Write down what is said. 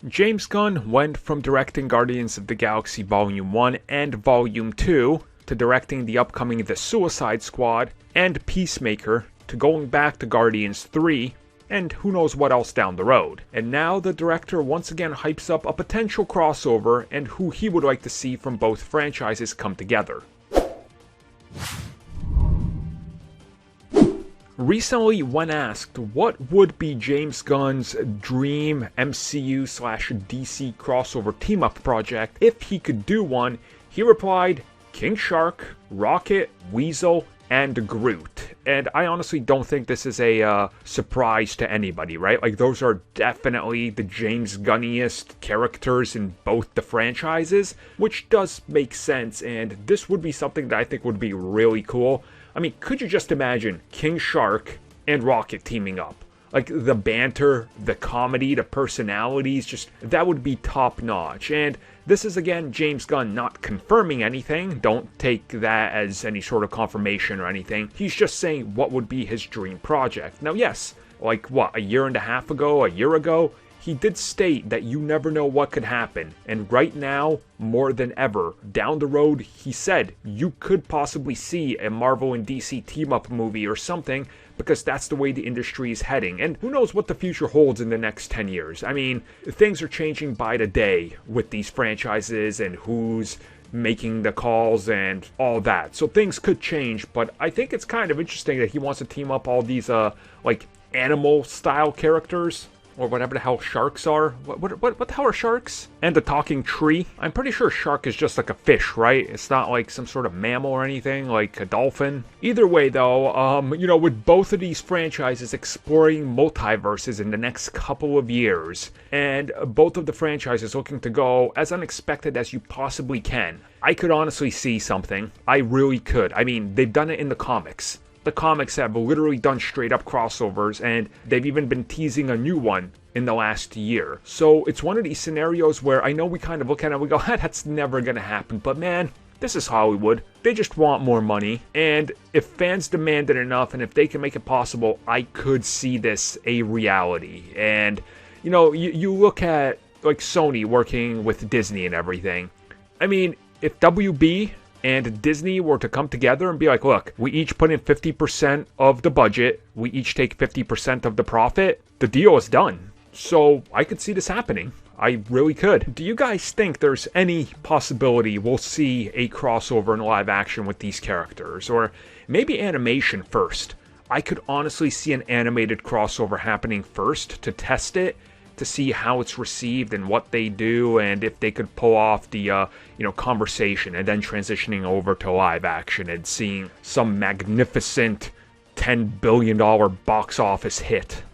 James Gunn went from directing Guardians of the Galaxy Volume 1 and Volume 2 to directing the upcoming The Suicide Squad and Peacemaker to going back to Guardians 3 and who knows what else down the road. And now the director once again hypes up a potential crossover and who he would like to see from both franchises come together. Recently, when asked what would be James Gunn's dream MCU/DC crossover team-up project if he could do one, he replied, King Shark, Rocket, Weasel, and Groot. And I honestly don't think this is a surprise to anybody, right? Like, those are definitely the James Gunniest characters in both the franchises, which does make sense, and this would be something that I think would be really cool. I mean, could you just imagine King Shark and Rocket teaming up? Like, the banter, the comedy, the personalities, just, that would be top notch. And this is, again, James Gunn not confirming anything. Don't take that as any sort of confirmation or anything. He's just saying what would be his dream project. Now, yes, like, what, a year and a half ago, a year ago, he did state that you never know what could happen. And right now, more than ever, down the road, he said you could possibly see a Marvel and DC team-up movie or something, because that's the way the industry is heading. And who knows what the future holds in the next 10 years. I mean, things are changing by the day with these franchises and who's making the calls and all that. So things could change, but I think it's kind of interesting that he wants to team up all these, like, animal-style characters. Or whatever the hell sharks are. What the hell are sharks? And the talking tree. I'm pretty sure shark is just like a fish, right? It's not like some sort of mammal or anything, like a dolphin. Either way, though, with both of these franchises exploring multiverses in the next couple of years, and both of the franchises looking to go as unexpected as you possibly can, I could honestly see something. I really could. I mean, they've done it in the comics. The comics have literally done straight up crossovers, and they've even been teasing a new one in the last year. So it's one of these scenarios where I know we kind of look at it and we go, that's never gonna happen, but man, this is Hollywood. They just want more money, and if fans demand it enough and if they can make it possible, I could see this a reality. And you look at like Sony working with Disney and everything. I mean, if WB and Disney were to come together and be like, look, we each put in 50% of the budget, we each take 50% of the profit, the deal is done. So I could see this happening. I really could. Do you guys think there's any possibility we'll see a crossover in live action with these characters? Or maybe animation first? I could honestly see an animated crossover happening first to test it, to see how it's received and what they do, and if they could pull off the conversation, and then transitioning over to live action and seeing some magnificent $10 billion box office hit.